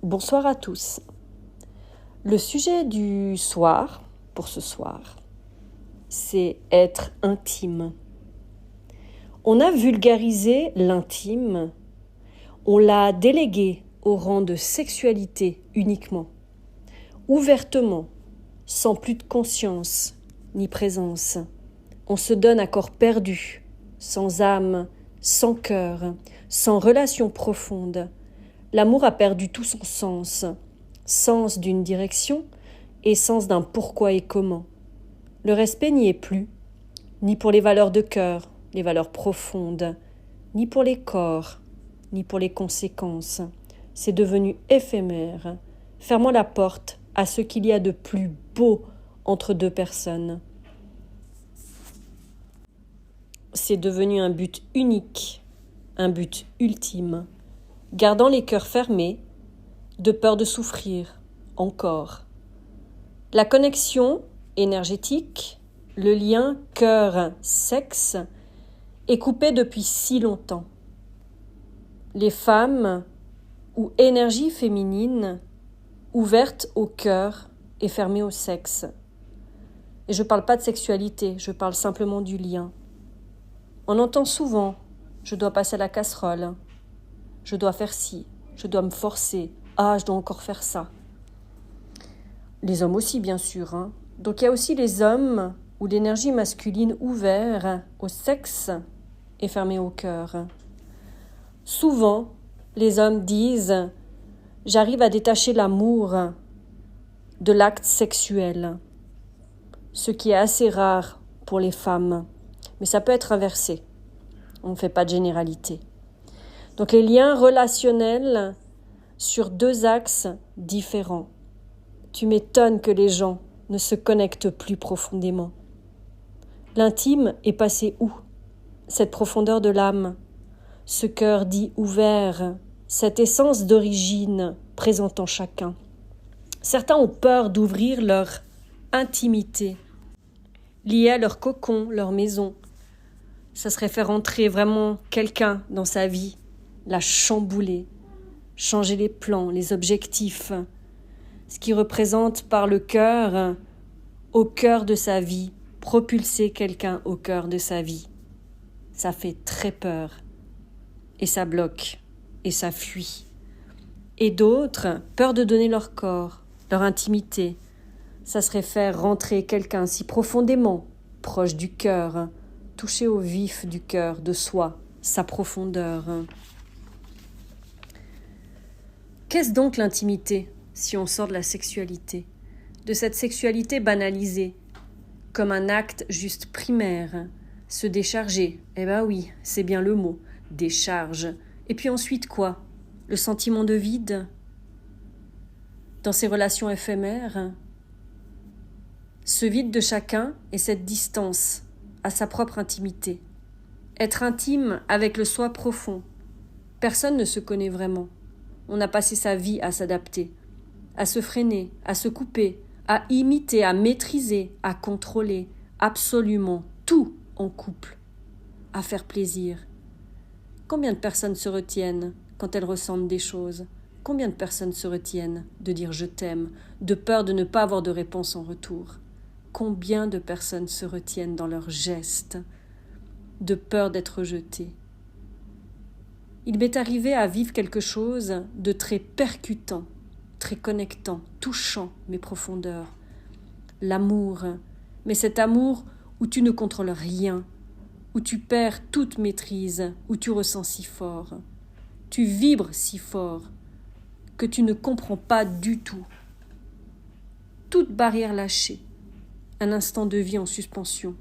Bonsoir à tous. Le sujet du soir, pour ce soir, c'est être intime. On a vulgarisé l'intime, on l'a délégué au rang de sexualité uniquement, ouvertement, sans plus de conscience ni présence. On se donne à corps perdu, sans âme, sans cœur, sans relation profonde. L'amour a perdu tout son sens d'une direction et sens d'un pourquoi et comment. Le respect n'y est plus, ni pour les valeurs de cœur, les valeurs profondes, ni pour les corps, ni pour les conséquences. C'est devenu éphémère, fermant la porte à ce qu'il y a de plus beau entre deux personnes. C'est devenu un but unique, un but ultime, gardant les cœurs fermés, de peur de souffrir, encore. La connexion énergétique, le lien cœur-sexe, est coupé depuis si longtemps. Les femmes, ou énergie féminine, ouverte au cœur et fermée au sexe. Et je ne parle pas de sexualité, je parle simplement du lien. On entend souvent « je dois passer à la casserole »,« je dois faire ci »,« je dois me forcer »,« ah, je dois encore faire ça ». Les hommes aussi, bien sûr. Donc il y a aussi les hommes où l'énergie masculine ouverte au sexe est fermée au cœur. Souvent, les hommes disent « j'arrive à détacher l'amour de l'acte sexuel », ce qui est assez rare pour les femmes. Mais ça peut être inversé. On ne fait pas de généralité. Donc les liens relationnels sur deux axes différents. Tu m'étonnes que les gens ne se connectent plus profondément. L'intime est passé où? Cette profondeur de l'âme, ce cœur dit ouvert, cette essence d'origine présente en chacun. Certains ont peur d'ouvrir leur intimité, liée à leur cocon, leur maison. Ça serait faire entrer vraiment quelqu'un dans sa vie, la chambouler, changer les plans, les objectifs, ce qui représente par le cœur, au cœur de sa vie, propulser quelqu'un au cœur de sa vie. Ça fait très peur, et ça bloque, et ça fuit. Et d'autres, peur de donner leur corps, leur intimité. Ça serait faire rentrer quelqu'un si profondément, proche du cœur, toucher au vif du cœur, de soi, sa profondeur. Qu'est-ce donc l'intimité, si on sort de la sexualité, de cette sexualité banalisée, comme un acte juste primaire, se décharger, eh ben oui, c'est bien le mot, décharge. Et puis ensuite quoi? Le sentiment de vide? Dans ces relations éphémères? Ce vide de chacun et cette distance à sa propre intimité. Être intime avec le soi profond. Personne ne se connaît vraiment. On a passé sa vie à s'adapter, à se freiner, à se couper, à imiter, à maîtriser, à contrôler, absolument tout en couple, à faire plaisir. Combien de personnes se retiennent quand elles ressentent des choses? Combien de personnes se retiennent de dire « je t'aime » de peur de ne pas avoir de réponse en retour? Combien de personnes se retiennent dans leurs gestes de peur d'être rejetées? Il m'est arrivé à vivre quelque chose de très percutant, très connectant, touchant mes profondeurs. L'amour, mais cet amour où tu ne contrôles rien, où tu perds toute maîtrise, où tu ressens si fort, tu vibres si fort que tu ne comprends pas du tout. Toute barrière lâchée, un instant de vie en suspension,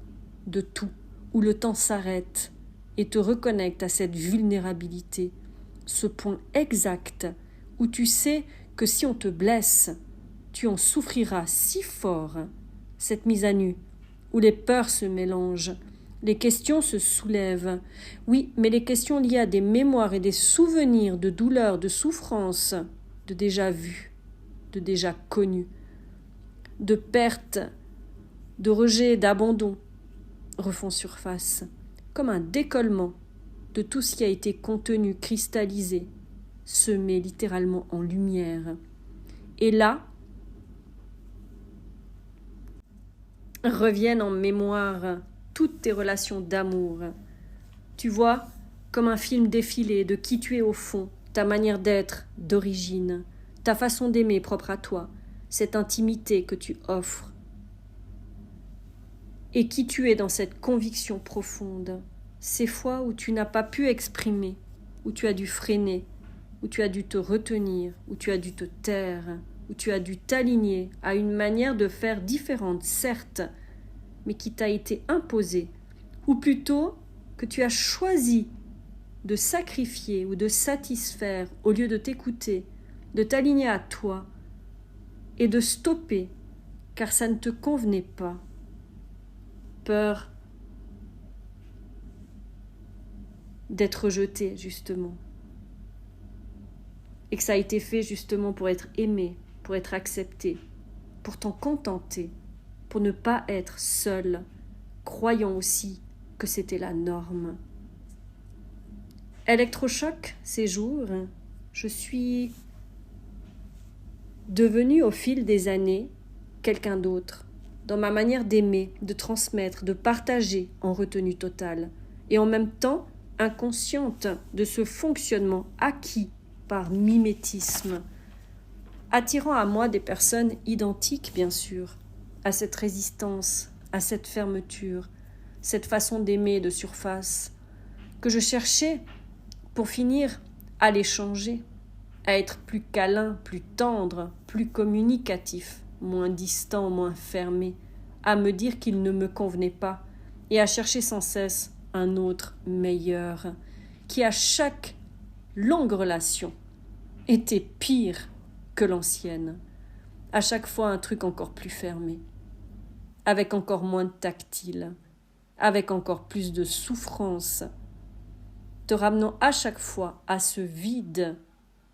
de tout, où le temps s'arrête et te reconnecte à cette vulnérabilité, ce point exact où tu sais que si on te blesse, tu en souffriras si fort, cette mise à nu, où les peurs se mélangent, les questions se soulèvent. Oui, mais les questions liées à des mémoires et des souvenirs de douleurs, de souffrances, de déjà vus, de déjà connus, de pertes, de rejet, d'abandon, refont surface, comme un décollement de tout ce qui a été contenu, cristallisé, se met littéralement en lumière. Et là, reviennent en mémoire toutes tes relations d'amour. Tu vois, comme un film défilé de qui tu es au fond, ta manière d'être d'origine, ta façon d'aimer propre à toi, cette intimité que tu offres. Et qui tu es dans cette conviction profonde, ces fois où tu n'as pas pu exprimer, où tu as dû freiner, où tu as dû te retenir, où tu as dû te taire, où tu as dû t'aligner à une manière de faire différente, certes, mais qui t'a été imposée, ou plutôt que tu as choisi de sacrifier ou de satisfaire au lieu de t'écouter, de t'aligner à toi et de stopper car ça ne te convenait pas. Peur d'être rejeté, justement. Et que ça a été fait justement pour être aimé, pour être accepté, pour t'en contenter, pour ne pas être seul, croyant aussi que c'était la norme. Électrochoc, ces jours, je suis devenue au fil des années quelqu'un d'autre, dans ma manière d'aimer, de transmettre, de partager en retenue totale, et en même temps inconsciente de ce fonctionnement acquis par mimétisme, attirant à moi des personnes identiques, bien sûr, à cette résistance, à cette fermeture, cette façon d'aimer de surface, que je cherchais, pour finir, à les changer, à être plus câlin, plus tendre, plus communicatif, moins distant, moins fermé, à me dire qu'il ne me convenait pas, et à chercher sans cesse un autre meilleur, qui à chaque longue relation était pire que l'ancienne, à chaque fois un truc encore plus fermé, avec encore moins de tactile, avec encore plus de souffrance, te ramenant à chaque fois à ce vide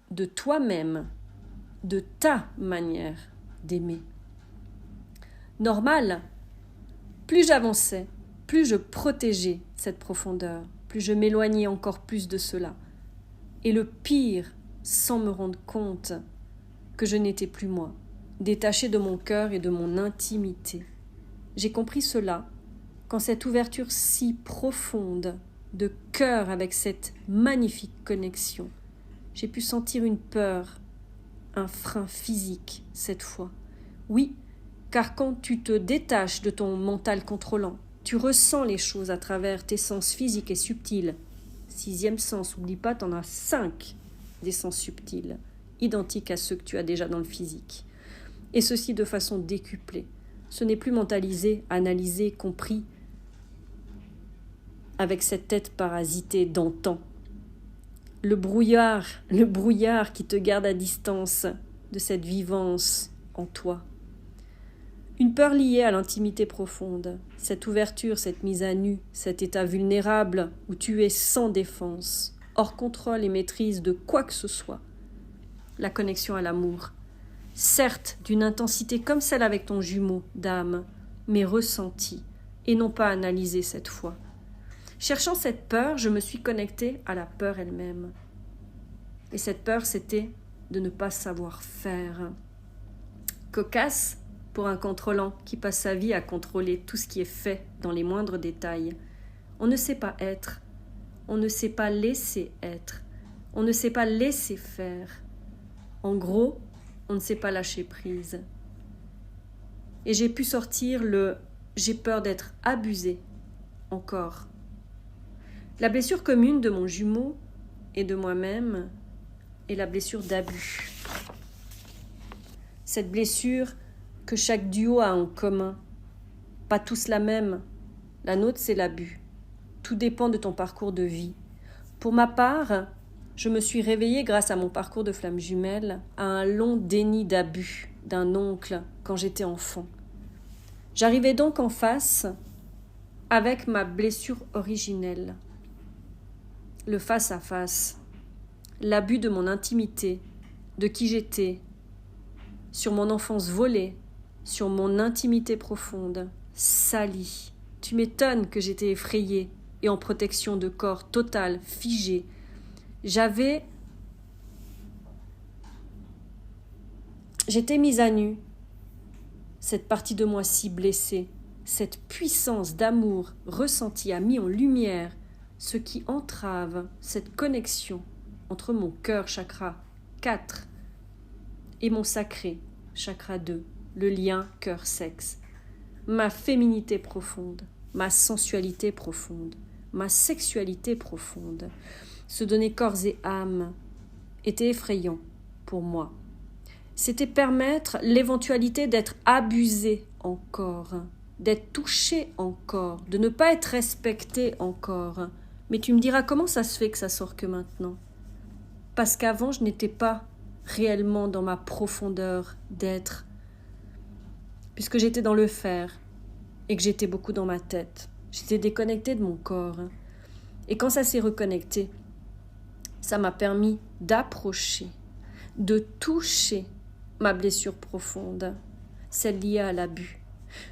de toi-même, de ta manière d'aimer. Normal, plus j'avançais, plus je protégeais cette profondeur, plus je m'éloignais encore plus de cela. Et le pire, sans me rendre compte que je n'étais plus moi, détachée de mon cœur et de mon intimité. J'ai compris cela quand cette ouverture si profonde de cœur avec cette magnifique connexion, j'ai pu sentir une peur, un frein physique cette fois. Oui, car quand tu te détaches de ton mental contrôlant, tu ressens les choses à travers tes sens physiques et subtils. 6e sens, oublie pas, t'en as 5 des sens subtils, identiques à ceux que tu as déjà dans le physique. Et ceci de façon décuplée. Ce n'est plus mentalisé, analysé, compris, avec cette tête parasitée d'antan. Le brouillard qui te garde à distance de cette vivance en toi. Une peur liée à l'intimité profonde, cette ouverture, cette mise à nu, cet état vulnérable où tu es sans défense, hors contrôle et maîtrise de quoi que ce soit. La connexion à l'amour, certes d'une intensité comme celle avec ton jumeau d'âme, mais ressentie et non pas analysée cette fois. Cherchant cette peur, je me suis connectée à la peur elle-même. Et cette peur, c'était de ne pas savoir faire. Cocasse pour un contrôlant qui passe sa vie à contrôler tout ce qui est fait dans les moindres détails. On ne sait pas être, on ne sait pas laisser être, on ne sait pas laisser faire. En gros, on ne sait pas lâcher prise. Et j'ai pu sortir le « j'ai peur d'être abusé » encore. La blessure commune de mon jumeau et de moi-même est la blessure d'abus. Cette blessure que chaque duo a en commun. Pas tous la même. La nôtre, c'est l'abus. Tout dépend de ton parcours de vie. Pour ma part, je me suis réveillée grâce à mon parcours de flamme jumelle à un long déni d'abus d'un oncle quand j'étais enfant. J'arrivais donc en face avec ma blessure originelle. Le face-à-face, l'abus de mon intimité, de qui j'étais, sur mon enfance volée, sur mon intimité profonde, salie. Tu m'étonnes que j'étais effrayée et en protection de corps total, figé. J'avais J'étais mise à nu. Cette partie de moi si blessée, cette puissance d'amour ressentie a mis en lumière ce qui entrave cette connexion entre mon cœur chakra 4 et mon sacré chakra 2, le lien cœur-sexe, ma féminité profonde, ma sensualité profonde, ma sexualité profonde. Se donner corps et âme était effrayant pour moi. C'était permettre l'éventualité d'être abusé encore, d'être touché encore, de ne pas être respecté encore. Mais tu me diras comment ça se fait que ça sort que maintenant? Parce qu'avant, je n'étais pas réellement dans ma profondeur d'être, puisque j'étais dans le faire et que j'étais beaucoup dans ma tête. J'étais déconnectée de mon corps. Et quand ça s'est reconnecté, ça m'a permis d'approcher, de toucher ma blessure profonde, celle liée à l'abus.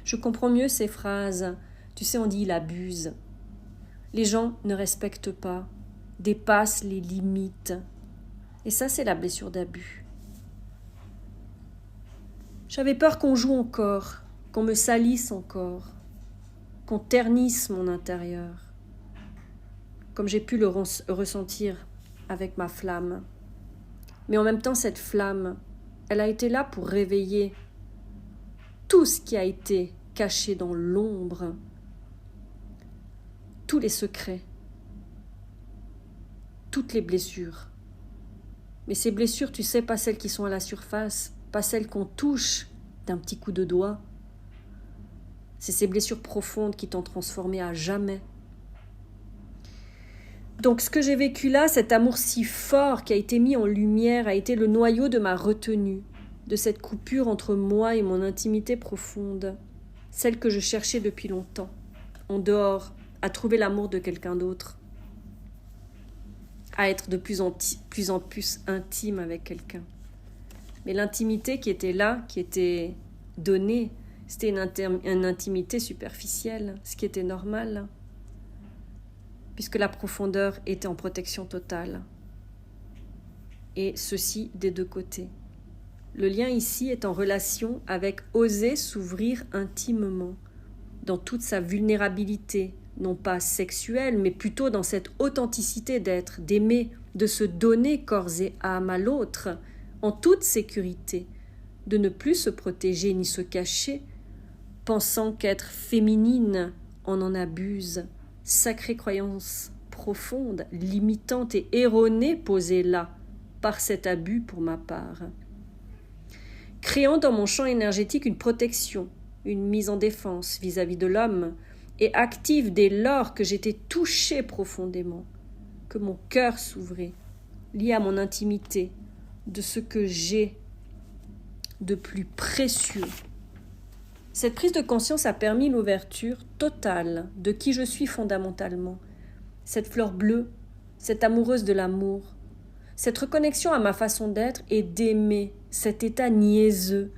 Je comprends mieux ces phrases. Tu sais, on dit « il abuse ». Les gens ne respectent pas, dépassent les limites. Et ça, c'est la blessure d'abus. J'avais peur qu'on joue encore, qu'on me salisse encore, qu'on ternisse mon intérieur, comme j'ai pu le ressentir avec ma flamme. Mais en même temps, cette flamme, elle a été là pour réveiller tout ce qui a été caché dans l'ombre, tous les secrets, toutes les blessures. Mais ces blessures, tu sais, pas celles qui sont à la surface, pas celles qu'on touche d'un petit coup de doigt. C'est ces blessures profondes qui t'ont transformé à jamais. Donc ce que j'ai vécu là, cet amour si fort qui a été mis en lumière, a été le noyau de ma retenue, de cette coupure entre moi et mon intimité profonde, celle que je cherchais depuis longtemps, en dehors, à trouver l'amour de quelqu'un d'autre, à être de plus en plus intime avec quelqu'un. Mais l'intimité qui était là, qui était donnée, c'était une intimité superficielle, ce qui était normal, puisque la profondeur était en protection totale. Et ceci des deux côtés. Le lien ici est en relation avec oser s'ouvrir intimement, dans toute sa vulnérabilité, non pas sexuelle, mais plutôt dans cette authenticité d'être, d'aimer, de se donner corps et âme à l'autre, en toute sécurité, de ne plus se protéger ni se cacher, pensant qu'être féminine, on en abuse, sacrée croyance profonde, limitante et erronée posée là, par cet abus pour ma part. Créant dans mon champ énergétique une protection, une mise en défense vis-à-vis de l'homme, et active dès lors que j'étais touchée profondément, que mon cœur s'ouvrait, lié à mon intimité, de ce que j'ai de plus précieux. Cette prise de conscience a permis l'ouverture totale de qui je suis fondamentalement, cette fleur bleue, cette amoureuse de l'amour, cette reconnexion à ma façon d'être et d'aimer, cet état niaiseux,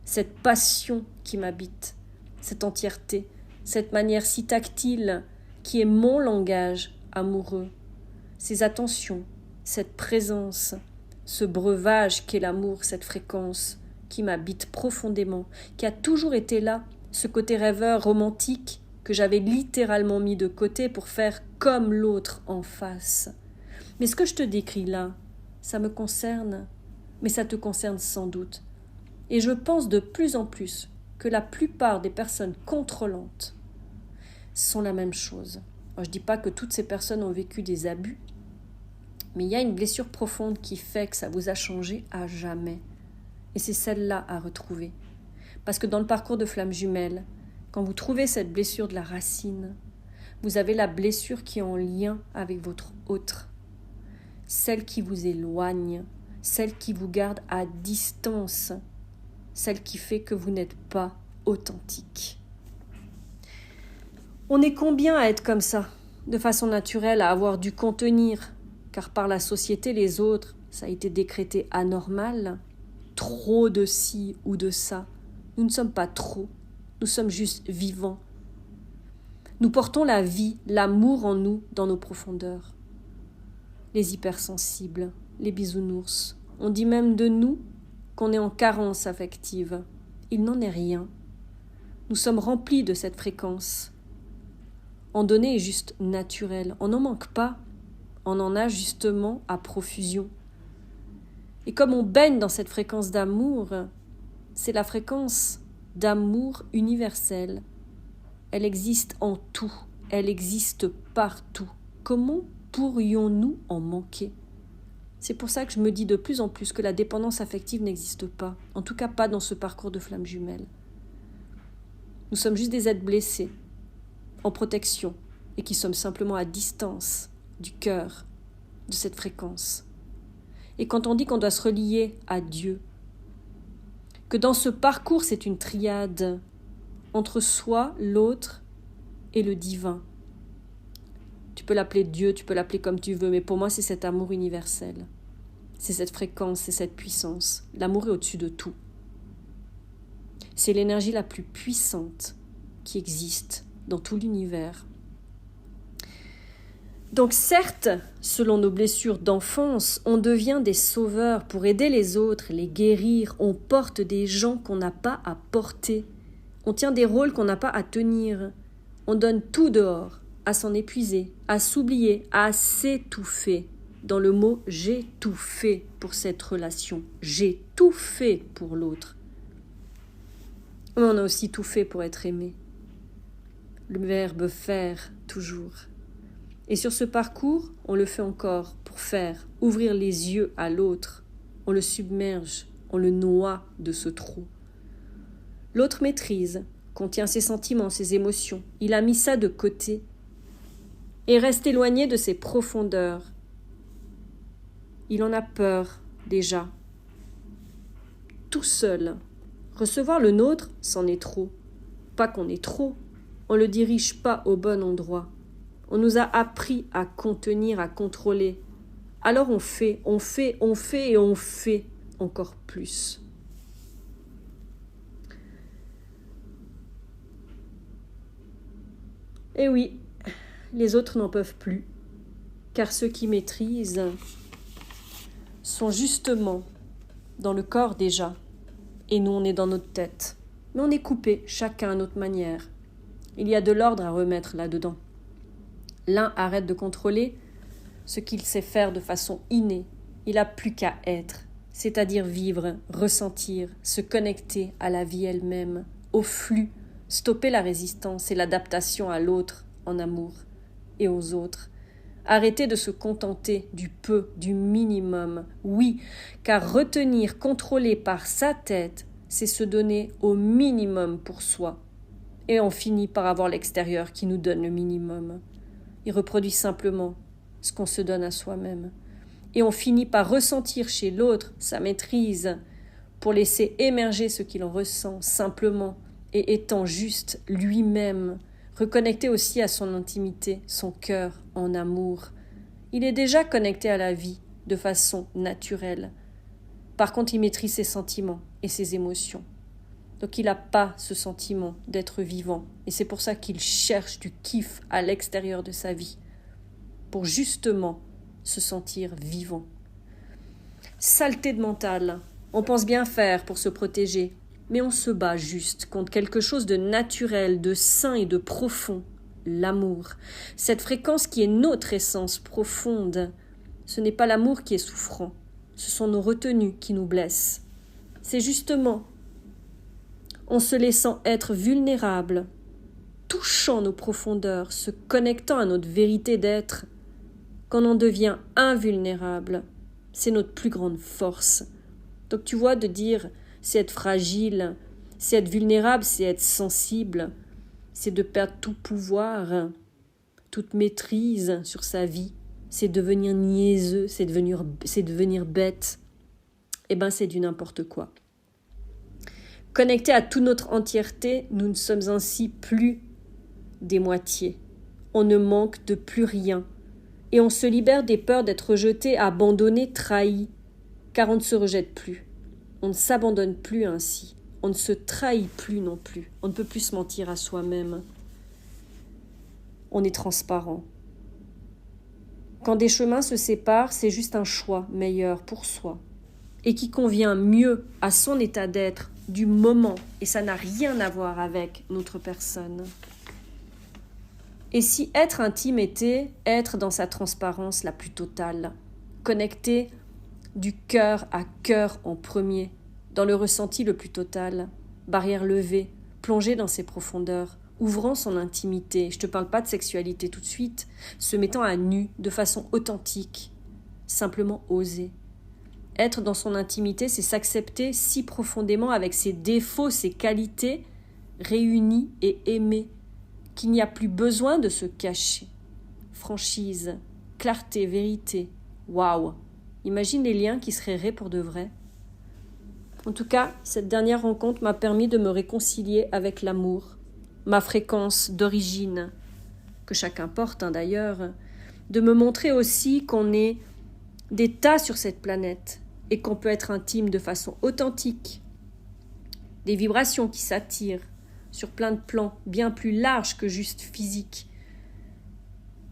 cette passion qui m'habite, cette entièreté, cette manière si tactile qui est mon langage amoureux, ces attentions, cette présence, ce breuvage qu'est l'amour, cette fréquence qui m'habite profondément, qui a toujours été là, ce côté rêveur romantique que j'avais littéralement mis de côté pour faire comme l'autre en face. Mais ce que je te décris là, ça me concerne, mais ça te concerne sans doute. Et je pense de plus en plus que la plupart des personnes contrôlantes sont la même chose. Alors, je ne dis pas que toutes ces personnes ont vécu des abus, mais il y a une blessure profonde qui fait que ça vous a changé à jamais. Et c'est celle-là à retrouver. Parce que dans le parcours de flamme jumelle, quand vous trouvez cette blessure de la racine, vous avez la blessure qui est en lien avec votre autre, celle qui vous éloigne, celle qui vous garde à distance, celle qui fait que vous n'êtes pas authentique. On est combien à être comme ça, de façon naturelle, à avoir dû contenir, car par la société, les autres, ça a été décrété anormal, trop de ci ou de ça. Nous ne sommes pas trop, nous sommes juste vivants. Nous portons la vie, l'amour en nous, dans nos profondeurs. Les hypersensibles, les bisounours, on dit même de nous qu'on est en carence affective. Il n'en est rien. Nous sommes remplis de cette fréquence. En donner est juste naturel. On n'en manque pas. On en a justement à profusion. Et comme on baigne dans cette fréquence d'amour, c'est la fréquence d'amour universel. Elle existe en tout. Elle existe partout. Comment pourrions-nous en manquer ? C'est pour ça que je me dis de plus en plus que la dépendance affective n'existe pas. En tout cas pas dans ce parcours de flamme jumelle. Nous sommes juste des êtres blessés, en protection, et qui sommes simplement à distance du cœur, de cette fréquence. Et quand on dit qu'on doit se relier à Dieu, que dans ce parcours c'est une triade entre soi, l'autre et le divin. Tu peux l'appeler Dieu, tu peux l'appeler comme tu veux, mais pour moi c'est cet amour universel. C'est cette fréquence, c'est cette puissance. L'amour est au-dessus de tout. C'est l'énergie la plus puissante qui existe dans tout l'univers. Donc certes, selon nos blessures d'enfance, on devient des sauveurs pour aider les autres, les guérir. On porte des gens qu'on n'a pas à porter. On tient des rôles qu'on n'a pas à tenir. On donne tout dehors, à s'en épuiser, à s'oublier, à s'étouffer. Dans le mot « j'ai tout fait pour cette relation ». J'ai tout fait pour l'autre. Mais on a aussi tout fait pour être aimé. Le verbe « faire » toujours. Et sur ce parcours, on le fait encore pour faire, ouvrir les yeux à l'autre. On le submerge, on le noie de ce trou. L'autre maîtrise, contient ses sentiments, ses émotions. Il a mis ça de côté et reste éloigné de ses profondeurs. Il en a peur déjà. Tout seul. Recevoir le nôtre, c'en est trop. Pas qu'on est trop, on ne le dirige pas au bon endroit. On nous a appris à contenir, à contrôler. Alors on fait et on fait encore plus. Et oui, les autres n'en peuvent plus, car ceux qui maîtrisent sont justement dans le corps déjà, et nous on est dans notre tête. Mais on est coupés, chacun à notre manière. Il y a de l'ordre à remettre là-dedans. L'un arrête de contrôler ce qu'il sait faire de façon innée. Il n'a plus qu'à être, c'est-à-dire vivre, ressentir, se connecter à la vie elle-même, au flux, stopper la résistance et l'adaptation à l'autre en amour et aux autres. Arrêter de se contenter du peu, du minimum. Oui, car retenir, contrôler par sa tête, c'est se donner au minimum pour soi. Et on finit par avoir l'extérieur qui nous donne le minimum. Il reproduit simplement ce qu'on se donne à soi-même. Et on finit par ressentir chez l'autre sa maîtrise pour laisser émerger ce qu'il ressent simplement et étant juste lui-même, reconnecté aussi à son intimité, son cœur en amour. Il est déjà connecté à la vie de façon naturelle. Par contre, il maîtrise ses sentiments et ses émotions. Donc il n'a pas ce sentiment d'être vivant. Et c'est pour ça qu'il cherche du kiff à l'extérieur de sa vie, pour justement se sentir vivant. Saleté de mental. On pense bien faire pour se protéger, mais on se bat juste contre quelque chose de naturel, de sain et de profond, l'amour. Cette fréquence qui est notre essence profonde. Ce n'est pas l'amour qui est souffrant, ce sont nos retenues qui nous blessent. C'est justement en se laissant être vulnérable, touchant nos profondeurs, se connectant à notre vérité d'être, qu'on en devient invulnérable. C'est notre plus grande force. Donc tu vois, de dire c'est être fragile, c'est être vulnérable, c'est être sensible, c'est de perdre tout pouvoir, toute maîtrise sur sa vie, c'est devenir niaiseux, c'est devenir bête. Eh ben c'est du n'importe quoi. Connectés à toute notre entièreté, nous ne sommes ainsi plus des moitiés. On ne manque de plus rien. Et on se libère des peurs d'être rejeté, abandonné, trahi, car on ne se rejette plus. On ne s'abandonne plus ainsi. On ne se trahit plus non plus. On ne peut plus se mentir à soi-même. On est transparent. Quand des chemins se séparent, c'est juste un choix meilleur pour soi. et qui convient mieux à son état d'être du moment, et ça n'a rien à voir avec notre personne. Et si être intime était être dans sa transparence la plus totale, connecté du cœur à cœur en premier, dans le ressenti le plus total, barrière levée, plongé dans ses profondeurs, ouvrant son intimité, je te parle pas de sexualité tout de suite, se mettant à nu de façon authentique, simplement oser. Être dans son intimité, c'est s'accepter si profondément avec ses défauts, ses qualités, réunis et aimés, qu'il n'y a plus besoin de se cacher. Franchise, clarté, vérité, waouh! Imagine les liens qui se créeraient pour de vrai. En tout cas, cette dernière rencontre m'a permis de me réconcilier avec l'amour, ma fréquence d'origine, que chacun porte d'ailleurs, de me montrer aussi qu'on est des tas sur cette planète et qu'on peut être intime de façon authentique, des vibrations qui s'attirent sur plein de plans bien plus larges que juste physique,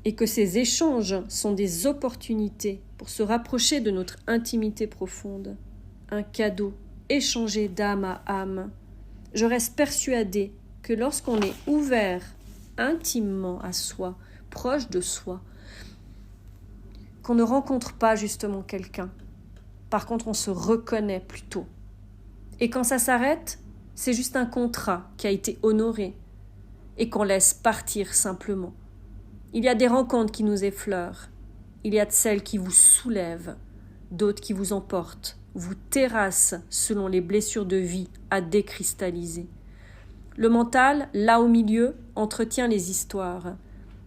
et que ces échanges sont des opportunités pour se rapprocher de notre intimité profonde, un cadeau échangé d'âme à âme. Je reste persuadée que lorsqu'on est ouvert intimement à soi, proche de soi, qu'on ne rencontre pas justement quelqu'un. Par contre, on se reconnaît plutôt. Et quand ça s'arrête, c'est juste un contrat qui a été honoré et qu'on laisse partir simplement. Il y a des rencontres qui nous effleurent. Il y a de celles qui vous soulèvent, d'autres qui vous emportent, vous terrassent selon les blessures de vie à décristalliser. Le mental, là au milieu, entretient les histoires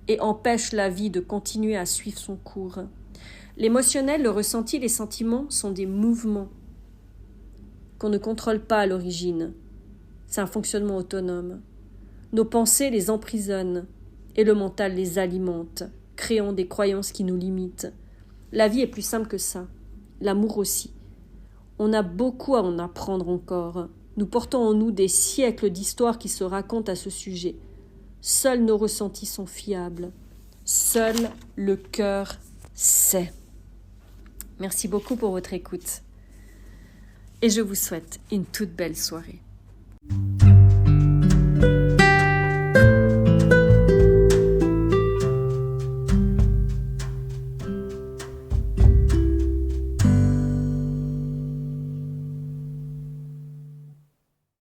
et empêche la vie de continuer à suivre son cours. L'émotionnel, le ressenti, les sentiments sont des mouvements qu'on ne contrôle pas à l'origine. C'est un fonctionnement autonome. Nos pensées les emprisonnent et le mental les alimente, créant des croyances qui nous limitent. La vie est plus simple que ça. L'amour aussi. On a beaucoup à en apprendre encore. Nous portons en nous des siècles d'histoires qui se racontent à ce sujet. Seuls nos ressentis sont fiables. Seul le cœur sait. Merci beaucoup pour votre écoute. Et je vous souhaite une toute belle soirée.